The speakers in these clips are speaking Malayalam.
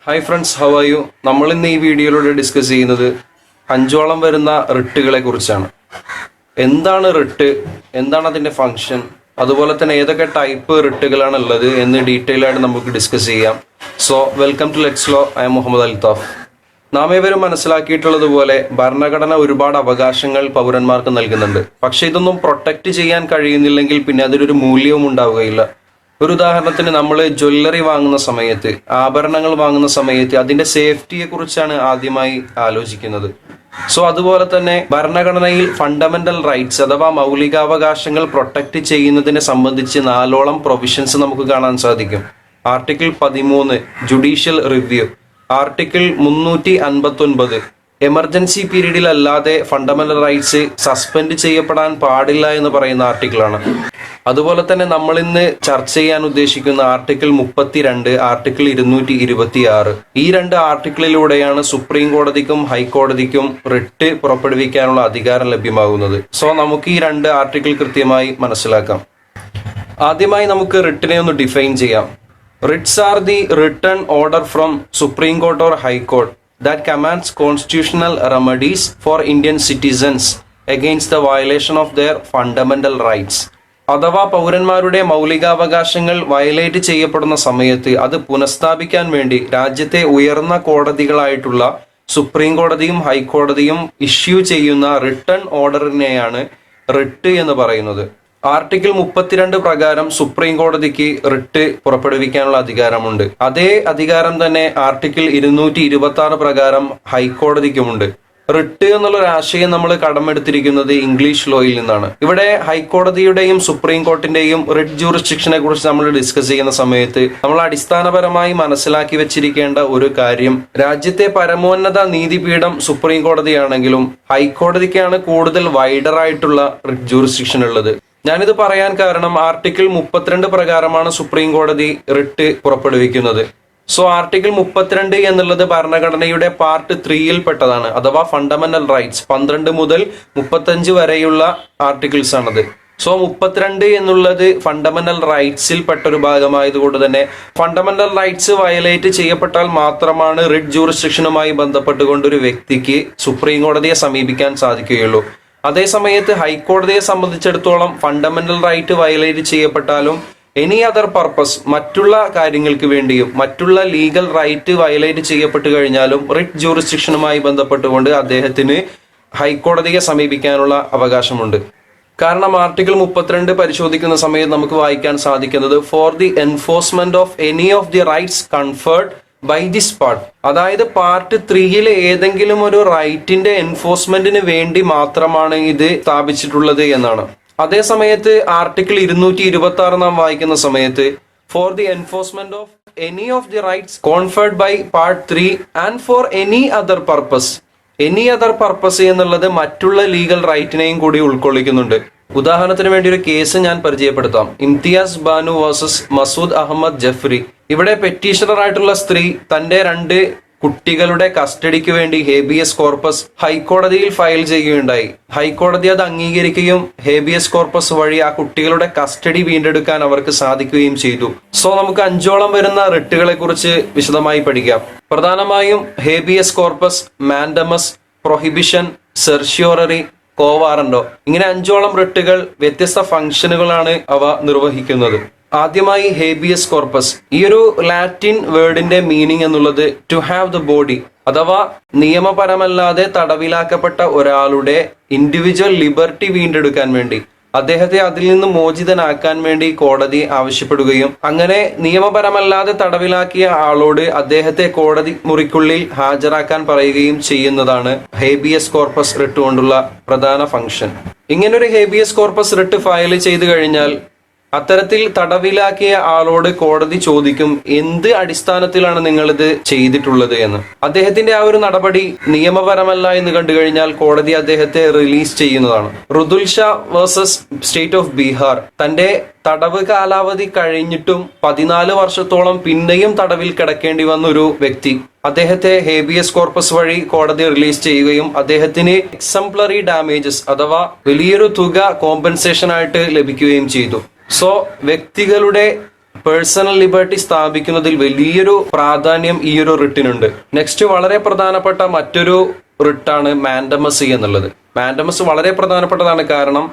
Hi friends, how are you? നമ്മൾ ഇന്ന് ഈ വീഡിയോയിലൂടെ ഡിസ്കസ് ചെയ്യുന്നത് 5 വരുന്ന റിട്ടുകളെ കുറിച്ചാണ്. എന്താണ് റിട്ട്, എന്താണ് അതിൻ്റെ ഫങ്ഷൻ, അതുപോലെ തന്നെ ഏതൊക്കെ ടൈപ്പ് റിട്ടുകളാണ് ഉള്ളത് എന്ന് ഡീറ്റെയിൽ ആയിട്ട് നമുക്ക് ഡിസ്കസ് ചെയ്യാം. So welcome to let's law. I'm Muhammad Althaf. നാം ഏവരും മനസ്സിലാക്കിയിട്ടുള്ളതുപോലെ ഭരണഘടന ഒരുപാട് അവകാശങ്ങൾ പൗരന്മാർക്ക് നൽകുന്നുണ്ട്. പക്ഷെ ഇതൊന്നും പ്രൊട്ടക്റ്റ് ചെയ്യാൻ കഴിയുന്നില്ലെങ്കിൽ പിന്നെ അതിനൊരു മൂല്യവും ഉണ്ടാവുകയില്ല. ഒരു ഉദാഹരണത്തിന് നമ്മൾ ജ്വല്ലറി വാങ്ങുന്ന സമയത്ത്, ആഭരണങ്ങൾ വാങ്ങുന്ന സമയത്ത് അതിന്റെ സേഫ്റ്റിയെ കുറിച്ചാണ് ആദ്യമായി ആലോചിക്കുന്നത്. സോ അതുപോലെ തന്നെ ഭരണഘടനയിൽ ഫണ്ടമെന്റൽ റൈറ്റ്സ് അഥവാ മൗലികാവകാശങ്ങൾ പ്രൊട്ടക്റ്റ് ചെയ്യുന്നതിനെ സംബന്ധിച്ച് 4 പ്രൊവിഷൻസ് നമുക്ക് കാണാൻ സാധിക്കും. Article 13 judicial review, article 359 emergency പീരീഡിൽ അല്ലാതെ ഫണ്ടമെന്റൽ റൈറ്റ്സ് സസ്പെൻഡ് ചെയ്യപ്പെടാൻ പാടില്ല എന്ന് പറയുന്ന ആർട്ടിക്കിളാണ്. അതുപോലെ തന്നെ നമ്മൾ ഇന്ന് ചർച്ച ചെയ്യാൻ ഉദ്ദേശിക്കുന്ന ആർട്ടിക്കിൾ 32, ആർട്ടിക്കിൾ 226, ഈ 2 ആർട്ടിക്കിളിലൂടെയാണ് സുപ്രീം കോടതിക്കും ഹൈക്കോടതിക്കും റിട്ട് പുറപ്പെടുവിക്കാനുള്ള അധികാരം ലഭ്യമാകുന്നത്. സോ നമുക്ക് ഈ 2 ആർട്ടിക്കിൾ കൃത്യമായി മനസ്സിലാക്കാം. ആദ്യമായി നമുക്ക് റിട്ടിനെ ഒന്ന് ഡിഫൈൻ ചെയ്യാം. Ritz are the written order from supreme court or high court that commands constitutional remedies for Indian citizens against the violation of their fundamental rights. അഥവാ പൗരന്മാരുടെ മൗലികാവകാശങ്ങൾ വയലേറ്റ് ചെയ്യപ്പെടുന്ന സമയത്ത് അത് പുനഃസ്ഥാപിക്കാൻ വേണ്ടി രാജ്യത്തെ ഉയർന്ന കോടതികളായിട്ടുള്ള സുപ്രീം കോടതിയും ഹൈക്കോടതിയും ഇഷ്യൂ ചെയ്യുന്ന റിട്ടൺ ഓർഡറിനെയാണ് റിട്ട് എന്ന് പറയുന്നത്. ആർട്ടിക്കിൾ 32 പ്രകാരം സുപ്രീം കോടതിക്ക് റിട്ട് പുറപ്പെടുവിക്കാനുള്ള അധികാരമുണ്ട്. അതേ അധികാരം തന്നെ ആർട്ടിക്കിൾ 226 പ്രകാരം ഹൈക്കോടതിക്കുമുണ്ട്. റിട്ട് എന്നുള്ളൊരു ആശയം നമ്മൾ കടമെടുത്തിരിക്കുന്നത് ഇംഗ്ലീഷ് ലോയിൽ നിന്നാണ്. ഇവിടെ ഹൈക്കോടതിയുടെയും സുപ്രീം കോർട്ടിന്റെയും റിട്ട് ജൂറിസ്ഡിക്ഷനെ കുറിച്ച് നമ്മൾ ഡിസ്കസ് ചെയ്യുന്ന സമയത്ത് നമ്മൾ അടിസ്ഥാനപരമായി മനസ്സിലാക്കി വെച്ചിരിക്കേണ്ട ഒരു കാര്യം, രാജ്യത്തെ പരമോന്നത നീതിപീഠം സുപ്രീം കോടതിയാണെങ്കിലും ഹൈക്കോടതിക്കാണ് കൂടുതൽ വൈഡർ ആയിട്ടുള്ള റിട്ട് ജൂറിസ്ഡിക്ഷൻ ഉള്ളത്. ഞാനിത് പറയാൻ കാരണം ആർട്ടിക്കിൾ 32 പ്രകാരമാണ് സുപ്രീം കോടതി റിട്ട് പുറപ്പെടുവിക്കുന്നത്. സോ ആർട്ടിക്കിൾ 32 എന്നുള്ളത് ഭരണഘടനയുടെ പാർട്ട് 3 പെട്ടതാണ്, അഥവാ ഫണ്ടമെന്റൽ റൈറ്റ്സ്. 12 മുതൽ 35 വരെയുള്ള ആർട്ടിക്കിൾസ് ആണത്. സോ 32 എന്നുള്ളത് ഫണ്ടമെന്റൽ റൈറ്റ്സിൽ പെട്ട ഒരു ഭാഗമായതുകൊണ്ട് തന്നെ ഫണ്ടമെന്റൽ റൈറ്റ്സ് വയലേറ്റ് ചെയ്യപ്പെട്ടാൽ മാത്രമാണ് റിട്ട് ജൂറിസ്ഡിക്ഷനുമായി ബന്ധപ്പെട്ടുകൊണ്ട് ഒരു വ്യക്തിക്ക് സുപ്രീം കോടതിയെ സമീപിക്കാൻ സാധിക്കുകയുള്ളൂ. അതേസമയത്ത് ഹൈക്കോടതിയെ സംബന്ധിച്ചിടത്തോളം ഫണ്ടമെന്റൽ റൈറ്റ് വയലേറ്റ് ചെയ്യപ്പെട്ടാലും എനി അതർ പർപ്പസ്, മറ്റുള്ള കാര്യങ്ങൾക്ക് വേണ്ടിയും മറ്റുള്ള ലീഗൽ റൈറ്റ് വയലേറ്റ് ചെയ്യപ്പെട്ടു കഴിഞ്ഞാലും റിട്ട് ജൂറിസ്ഡിക്ഷനുമായി ബന്ധപ്പെട്ടുകൊണ്ട് അദ്ദേഹത്തിന് ഹൈക്കോടതിയെ സമീപിക്കാനുള്ള അവകാശമുണ്ട്. കാരണം ആർട്ടിക്കിൾ 32 പരിശോധിക്കുന്ന സമയത്ത് നമുക്ക് വായിക്കാൻ സാധിക്കുന്നത് for the enforcement of any of the rights conferred by this part, അതായത് പാർട്ട് 3 ഏതെങ്കിലും ഒരു റൈറ്റിന്റെ എൻഫോഴ്സ്മെന്റിന് വേണ്ടി മാത്രമാണ് ഇത് സ്ഥാപിച്ചിട്ടുള്ളത് എന്നാണ്. അതേസമയത്ത് ആർട്ടിക്കിൾ 226 നാം വായിക്കുന്ന സമയത്ത് for the enforcement of any of the rights conferred by part 3 and for any other purpose. Any other purpose എന്നുള്ളത് മറ്റുള്ള ലീഗൽ റൈറ്റിനെയും കൂടി ഉൾക്കൊള്ളിക്കുന്നുണ്ട്. ഉദാഹരണത്തിന് വേണ്ടി ഒരു കേസ് ഞാൻ പരിചയപ്പെടുത്താം. ഇംതിയാസ് ബാനു വേഴ്സസ് മസൂദ് അഹമ്മദ് ജഫ്രി. ഇവിടെ പെറ്റീഷണർ ആയിട്ടുള്ള സ്ത്രീ തന്റെ 2 കുട്ടികളുടെ കസ്റ്റഡിക്ക് വേണ്ടി ഹേബിയസ് കോർപ്പസ് ഹൈക്കോടതിയിൽ ഫയൽ ചെയ്യുകയുണ്ടായി. ഹൈക്കോടതി അത് അംഗീകരിക്കുകയും ഹേബിയസ് കോർപ്പസ് വഴി ആ കുട്ടികളുടെ കസ്റ്റഡി വീണ്ടെടുക്കാൻ അവർക്ക് സാധിക്കുകയും ചെയ്തു. സോ നമുക്ക് 5 വരുന്ന റിട്ടുകളെ കുറിച്ച് വിശദമായി പഠിക്കാം. പ്രധാനമായും habeas corpus, mandamus, prohibition, certiorari, കോവാറന്റോ, ഇങ്ങനെ 5 റിട്ടുകൾ വ്യത്യസ്ത ഫംഗ്ഷനുകളാണ് അവ നിർവഹിക്കുന്നത്. ആദ്യമായി ഹേബിയസ് കോർപ്പസ്. ഈ ഒരു ലാറ്റിൻ വേർഡിന്റെ മീനിങ് എന്നുള്ളത് ടു ഹാവ് ദ ബോഡി, അഥവാ നിയമപരമല്ലാതെ തടവിലാക്കപ്പെട്ട ഒരാളുടെ ഇൻഡിവിജ്വൽ ലിബർട്ടി വീണ്ടെടുക്കാൻ വേണ്ടി, അദ്ദേഹത്തെ അതിൽ നിന്ന് മോചിതനാക്കാൻ വേണ്ടി കോടതി ആവശ്യപ്പെടുകയും അങ്ങനെ നിയമപരമല്ലാതെ തടവിലാക്കിയ ആളോട് അദ്ദേഹത്തെ കോടതി മുറിക്കുള്ളിൽ ഹാജരാക്കാൻ പറയുകയും ചെയ്യുന്നതാണ് ഹേബിയസ് കോർപ്പസ് റിട്ട് കൊണ്ടുള്ള പ്രധാന ഫംഗ്ഷൻ. ഇങ്ങനൊരു ഹേബിയസ് കോർപ്പസ് റിട്ട് ഫയൽ ചെയ്തു കഴിഞ്ഞാൽ അത്തരത്തിൽ തടവിലാക്കിയ ആളോട് കോടതി ചോദിക്കും, എന്ത് അടിസ്ഥാനത്തിലാണ് നിങ്ങളിത് ചെയ്തിട്ടുള്ളത് എന്ന്. അദ്ദേഹത്തിന്റെ ആ ഒരു നടപടി നിയമപരമല്ല എന്ന് കണ്ടു കഴിഞ്ഞാൽ കോടതി അദ്ദേഹത്തെ റിലീസ് ചെയ്യുന്നതാണ്. Rudul Shah versus state of Bihar. തന്റെ തടവ് കാലാവധി കഴിഞ്ഞിട്ടും 14 വർഷത്തോളം പിന്നെയും തടവിൽ കിടക്കേണ്ടി വന്ന ഒരു വ്യക്തി, അദ്ദേഹത്തെ ഹേബിയസ് കോർപ്പസ് വഴി കോടതി റിലീസ് ചെയ്യുകയും അദ്ദേഹത്തിന് എക്സംപ്ലറി ഡാമേജസ് അഥവാ വലിയൊരു തുക കോമ്പൻസേഷൻ ആയിട്ട് ലഭിക്കുകയും ചെയ്തു. സോ വ്യക്തികളുടെ പേഴ്സണൽ ലിബർട്ടി സ്ഥാപിക്കുന്നതിൽ വലിയൊരു പ്രാധാന്യം ഈ ഒരു റിട്ടിനുണ്ട്. നെക്സ്റ്റ് വളരെ പ്രധാനപ്പെട്ട മറ്റൊരു റിട്ടാണ് മാൻഡമസി എന്നുള്ളത്. മാൻഡമസ് വളരെ പ്രധാനപ്പെട്ടതാണ്. കാരണം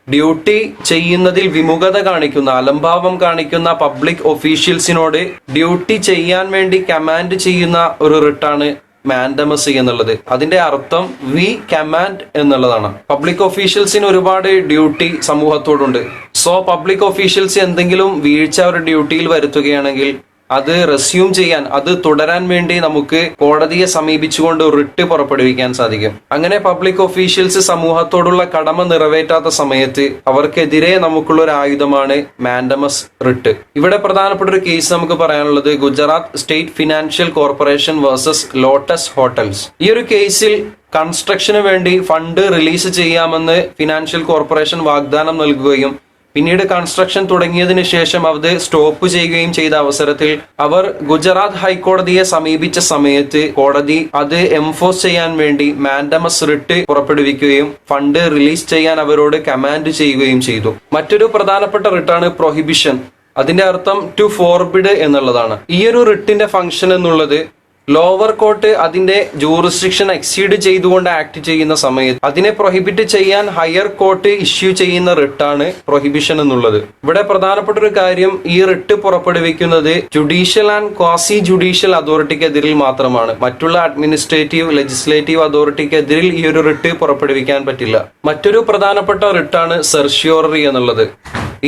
ഡ്യൂട്ടി ചെയ്യുന്നതിൽ വിമുഖത കാണിക്കുന്ന, അലംഭാവം കാണിക്കുന്ന പബ്ലിക് ഒഫീഷ്യൽസിനോട് ഡ്യൂട്ടി ചെയ്യാൻ വേണ്ടി കമാൻഡ് ചെയ്യുന്ന ഒരു റിട്ടാണ് മാൻഡമസി എന്നുള്ളത്. അതിന്റെ അർത്ഥം വി കമാൻഡ് എന്നുള്ളതാണ്. പബ്ലിക് ഒഫീഷ്യൽസിന് ഒരുപാട് ഡ്യൂട്ടി സമൂഹത്തോടുണ്ട്. സോ പബ്ലിക് ഒഫീഷ്യൽസ് എന്തെങ്കിലും വീഴ്ച അവരുടെ ഡ്യൂട്ടിയിൽ വരുത്തുകയാണെങ്കിൽ അത് റെസ്യൂം ചെയ്യാൻ, അത് തുടരാൻ വേണ്ടി നമുക്ക് കോടതിയെ സമീപിച്ചുകൊണ്ട് റിട്ട് പുറപ്പെടുവിക്കാൻ സാധിക്കും. അങ്ങനെ പബ്ലിക് ഒഫീഷ്യൽസ് സമൂഹത്തോടുള്ള കടമ നിറവേറ്റാത്ത സമയത്ത് അവർക്കെതിരെ നമുക്കുള്ള ഒരു ആയുധമാണ് മാൻഡമസ് റിട്ട്. ഇവിടെ പ്രധാനപ്പെട്ട ഒരു കേസ് നമുക്ക് പറയാനുള്ളത് Gujarat state financial corporation versus lotus hotels. ഈ ഒരു കേസിൽ കൺസ്ട്രക്ഷന് വേണ്ടി ഫണ്ട് റിലീസ് ചെയ്യാമെന്ന് ഫിനാൻഷ്യൽ കോർപ്പറേഷൻ വാഗ്ദാനം നൽകുകയും പിന്നീട് കൺസ്ട്രക്ഷൻ തുടങ്ങിയതിനു ശേഷം അത് സ്റ്റോപ്പ് ചെയ്യുകയും ചെയ്ത അവസരത്തിൽ അവർ ഗുജറാത്ത് ഹൈക്കോടതിയെ സമീപിച്ച സമയത്ത് കോടതി അത് എംഫോഴ്സ് ചെയ്യാൻ വേണ്ടി മാൻഡമസ് റിട്ട് പുറപ്പെടുവിക്കുകയും ഫണ്ട് റിലീസ് ചെയ്യാൻ അവരോട് കമാൻഡ് ചെയ്യുകയും ചെയ്തു. മറ്റൊരു പ്രധാനപ്പെട്ട റിട്ടാണ് പ്രൊഹിബിഷൻ. അതിന്റെ അർത്ഥം ടു ഫോർബിഡ് എന്നുള്ളതാണ്. ഈ ഒരു റിട്ടിന്റെ ഫംഗ്ഷൻ എന്നുള്ളത് ലോവർ കോർട്ട് അതിന്റെ ജൂറിസ്ഡിക്ഷൻ എക്സീഡ് ചെയ്തുകൊണ്ട് ആക്ട് ചെയ്യുന്ന സമയത്ത് അതിനെ പ്രൊഹിബിറ്റ് ചെയ്യാൻ ഹയർ കോർട്ട് ഇഷ്യൂ ചെയ്യുന്ന റിട്ടാണ് പ്രൊഹിബിഷൻ എന്നുള്ളത്. ഇവിടെ പ്രധാനപ്പെട്ട ഒരു കാര്യം, ഈ റിട്ട് പുറപ്പെടുവിക്കുന്നത് ജുഡീഷ്യൽ ആൻഡ് ക്വാസി ജുഡീഷ്യൽ അതോറിറ്റിക്കെതിരിൽ മാത്രമാണ്. മറ്റുള്ള അഡ്മിനിസ്ട്രേറ്റീവ്, ലെജിസ്ലേറ്റീവ് അതോറിറ്റിക്കെതിരിൽ ഈ ഒരു റിട്ട് പുറപ്പെടുവിക്കാൻ പറ്റില്ല. മറ്റൊരു പ്രധാനപ്പെട്ട റിട്ടാണ് സെർഷ്യോററി എന്നുള്ളത്.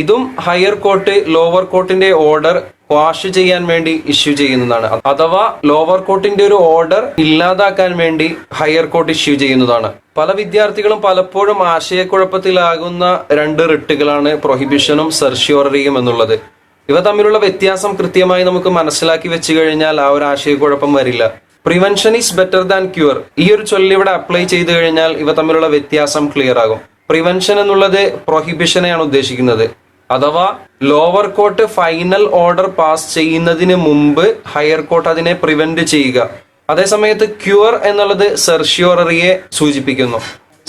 ഇതും ഹയർ കോർട്ട് ലോവർ കോർട്ടിന്റെ ഓർഡർ ക്വാഷ് ചെയ്യാൻ വേണ്ടി ഇഷ്യൂ ചെയ്യുന്നതാണ്. അഥവാ ലോവർ കോർട്ടിന്റെ ഒരു ഓർഡർ ഇല്ലാതാക്കാൻ വേണ്ടി ഹയർ കോർട്ട് ഇഷ്യൂ ചെയ്യുന്നതാണ്. പല വിദ്യാർത്ഥികളും പലപ്പോഴും ആശയക്കുഴപ്പത്തിലാകുന്ന രണ്ട് റിട്ടുകളാണ് പ്രൊഹിബിഷനും സെർഷ്യോററിയും എന്നുള്ളത്. ഇവ തമ്മിലുള്ള വ്യത്യാസം കൃത്യമായി നമുക്ക് മനസ്സിലാക്കി വെച്ചു കഴിഞ്ഞാൽ ആ ഒരു ആശയക്കുഴപ്പം വരില്ല. Prevention is better than cure, ഈ ഒരു ചൊല്ല് ഇവിടെ അപ്ലൈ ചെയ്തു കഴിഞ്ഞാൽ ഇവ തമ്മിലുള്ള വ്യത്യാസം ക്ലിയർ ആകും. പ്രിവെൻഷൻ എന്നുള്ളത് പ്രൊഹിബിഷനെയാണ് ഉദ്ദേശിക്കുന്നത്. അഥവാ lower court final order pass ചെയ്യുന്നതിന് മുമ്പ് ഹയർ കോർട്ട് അതിനെ പ്രിവെന്റ് ചെയ്യുക. അതേസമയത്ത് ക്യൂർ എന്നുള്ളത് സെർഷ്യോററിയെ സൂചിപ്പിക്കുന്നു.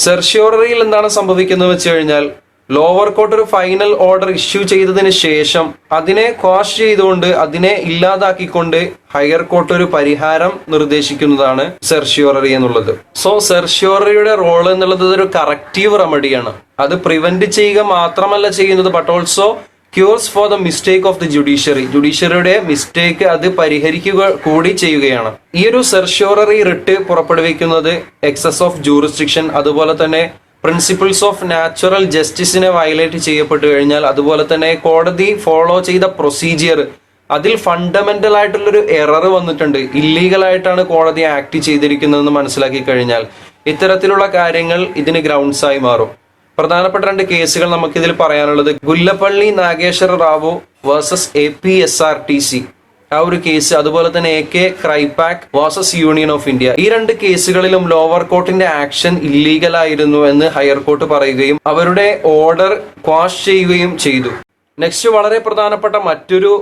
സെർഷ്യോററിയിൽ എന്താണ് സംഭവിക്കുന്നത് വെച്ച് കഴിഞ്ഞാൽ ലോവർ കോർട്ട് ഒരു ഫൈനൽ ഓർഡർ ഇഷ്യൂ ചെയ്തതിന് ശേഷം അതിനെ ക്വാഷ് ചെയ്തുകൊണ്ട്, അതിനെ ഇല്ലാതാക്കിക്കൊണ്ട് ഹയർ കോർട്ട് ഒരു പരിഹാരം നിർദ്ദേശിക്കുന്നതാണ് സെർഷ്യോററി എന്നുള്ളത്. സോ സെർഷ്യോററിയുടെ റോൾ എന്നുള്ളത് ഒരു കറക്റ്റീവ് റെമഡിയാണ്. അത് പ്രിവെന്റ് ചെയ്യുക മാത്രമല്ല ചെയ്യുന്നത്, but also cures for the mistake of the judiciary. ജുഡീഷ്യറിയുടെ മിസ്റ്റേക്ക് അത് പരിഹരിക്കുക കൂടി ചെയ്യുകയാണ്. ഈ ഒരു സെർഷ്യോററി റിട്ട് പുറപ്പെടുവിക്കുന്നത് എക്സസ് ഓഫ് ജൂറിസ്ഡിക്ഷൻ, അതുപോലെ തന്നെ പ്രിൻസിപ്പിൾസ് ഓഫ് നാച്ചുറൽ ജസ്റ്റിസിനെ വയലേറ്റ് ചെയ്യപ്പെട്ടു കഴിഞ്ഞാൽ, അതുപോലെ തന്നെ കോടതി ഫോളോ ചെയ്ത പ്രൊസീജിയർ അതിൽ ഫണ്ടമെന്റൽ ആയിട്ടുള്ളൊരു എറർ വന്നിട്ടുണ്ട്, ഇല്ലീഗൽ ആയിട്ടാണ് കോടതി ആക്ട് ചെയ്തിരിക്കുന്നതെന്ന് മനസ്സിലാക്കി കഴിഞ്ഞാൽ ഇത്തരത്തിലുള്ള കാര്യങ്ങൾ ഇതിന് ഗ്രൗണ്ട്സ് ആയി മാറും. പ്രധാനപ്പെട്ട രണ്ട് കേസുകൾ നമുക്കിതിൽ പറയാനുള്ളത് ഗുല്ലപ്പള്ളി നാഗേശ്വര റാവു വേഴ്സസ് APSRTC ആ ഒരു കേസ്, അതുപോലെ തന്നെ AK Kraipak versus Union of India. ഈ രണ്ട് കേസുകളിലും ലോവർ കോർട്ടിന്റെ ആക്ഷൻ ഇല്ലീഗൽ ആയിരുന്നു എന്ന് ഹയർ കോർട്ട് പറയുകയും അവരുടെ ഓർഡർ ക്വാഷ് ചെയ്യുകയും ചെയ്തു. നെക്സ്റ്റ് വളരെ പ്രധാനപ്പെട്ട മറ്റൊരു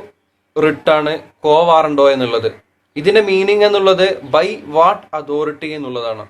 റിട്ടാണ് കോ വാറണ്ടോ എന്നുള്ളത്. ഇതിന്റെ മീനിങ് എന്നുള്ളത് ബൈ വാട്ട് അതോറിറ്റി എന്നുള്ളതാണ്.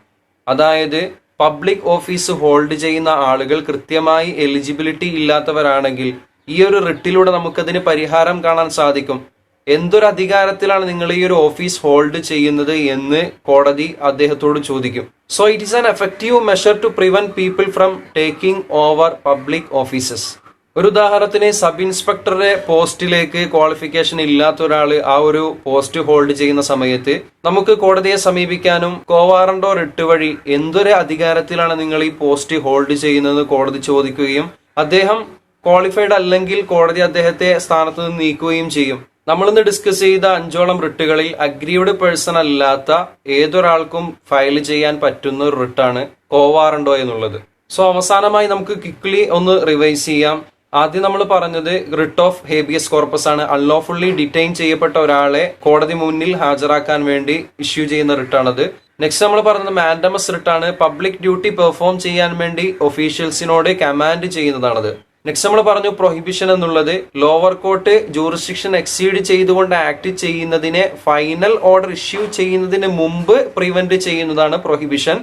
അതായത് പബ്ലിക് ഓഫീസ് ഹോൾഡ് ചെയ്യുന്ന ആളുകൾ കൃത്യമായി എലിജിബിലിറ്റി ഇല്ലാത്തവരാണെങ്കിൽ ഈ ഒരു റിട്ടിലൂടെ നമുക്കതിന് പരിഹാരം കാണാൻ സാധിക്കും. എന്തൊരു അധികാരത്തിലാണ് നിങ്ങൾ ഈ ഒരു ഓഫീസ് ഹോൾഡ് ചെയ്യുന്നത് എന്ന് കോടതി അദ്ദേഹത്തോട് ചോദിക്കും. So it is an effective measure to prevent people from taking over public offices. ഒരു ഉദാഹരണത്തിന് സബ് ഇൻസ്പെക്ടറുടെ പോസ്റ്റിലേക്ക് ക്വാളിഫിക്കേഷൻ ഇല്ലാത്ത ഒരാൾ ആ ഒരു പോസ്റ്റ് ഹോൾഡ് ചെയ്യുന്ന സമയത്ത് നമുക്ക് കോടതിയെ സമീപിക്കാനും കോവാറണ്ടോ റിട്ട് വഴി എന്തൊരു അധികാരത്തിലാണ് നിങ്ങൾ ഈ പോസ്റ്റ് ഹോൾഡ് ചെയ്യുന്നത് കോടതി ചോദിക്കുകയും അദ്ദേഹം ക്വാളിഫൈഡ് അല്ലെങ്കിൽ കോടതി അദ്ദേഹത്തെ സ്ഥാനത്ത് നിന്ന് നീക്കുകയും ചെയ്യും. നമ്മളിന്ന് ഡിസ്കസ് ചെയ്ത 5ഓളം റിട്ടുകളിൽ അഗ്രീവ്ഡ് പേഴ്സൺ അല്ലാത്ത ഏതൊരാൾക്കും ഫയൽ ചെയ്യാൻ പറ്റുന്ന ഒരു റിട്ടാണ് കോവാറണ്ടോ എന്നുള്ളത്. സോ അവസാനമായി നമുക്ക് ക്വിക്ക്ലി ഒന്ന് റിവൈസ് ചെയ്യാം. ആദ്യം നമ്മൾ പറഞ്ഞത് റിട്ട് ഓഫ് ഹേബിയസ് കോർപ്പസ് ആണ്. അൺലോഫുള്ളി ഡിറ്റൈൻ ചെയ്യപ്പെട്ട ഒരാളെ കോടതി മുന്നിൽ ഹാജരാക്കാൻ വേണ്ടി ഇഷ്യൂ ചെയ്യുന്ന റിട്ടാണത്. നെക്സ്റ്റ് നമ്മൾ പറഞ്ഞത് മാൻഡമസ് റിട്ടാണ്. പബ്ലിക് ഡ്യൂട്ടി പെർഫോം ചെയ്യാൻ വേണ്ടി ഒഫീഷ്യൽസിനോട് കമാൻഡ് ചെയ്യുന്നതാണത്. നെക്സ്റ്റ് നമ്മൾ പറഞ്ഞു പ്രൊഹിബിഷൻ എന്നുള്ളത് ലോവർ കോർട്ട് ജൂറിസ്ഡിക്ഷൻ എക്സീഡ് ചെയ്തുകൊണ്ട് ആക്ട് ചെയ്യുന്നതിനെ ഫൈനൽ ഓർഡർ ഇഷ്യൂ ചെയ്യുന്നതിന് മുമ്പ് പ്രിവെന്റ് ചെയ്യുന്നതാണ് പ്രൊഹിബിഷൻ.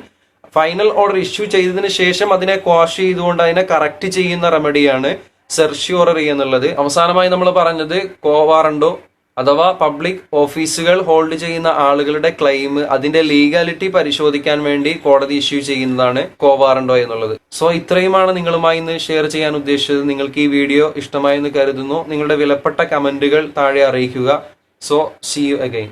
ഫൈനൽ ഓർഡർ ഇഷ്യൂ ചെയ്തതിന് ശേഷം അതിനെ ക്വാഷ് ചെയ്തുകൊണ്ട് അതിനെ കറക്റ്റ് ചെയ്യുന്ന റെമഡിയാണ് സെർഷ്യോററി എന്നുള്ളത്. അവസാനമായി നമ്മൾ പറഞ്ഞത് കോവാറണ്ടോ അഥവാ പബ്ലിക് ഓഫീസുകൾ ഹോൾഡ് ചെയ്യുന്ന ആളുകളുടെ ക്ലെയിം അതിന്റെ ലീഗാലിറ്റി പരിശോധിക്കാൻ വേണ്ടി കോടതി ഇഷ്യൂ ചെയ്യുന്നതാണ് കോവാറണ്ടോ എന്നുള്ളത്. സോ ഇത്രയുമാണ് നിങ്ങളുമായി ഇന്ന് ഷെയർ ചെയ്യാൻ ഉദ്ദേശിച്ചത്. നിങ്ങൾക്ക് ഈ വീഡിയോ ഇഷ്ടമായെന്ന് കരുതുന്നു. നിങ്ങളുടെ വിലപ്പെട്ട കമന്റുകൾ താഴെ അറിയിക്കുക. So see you again.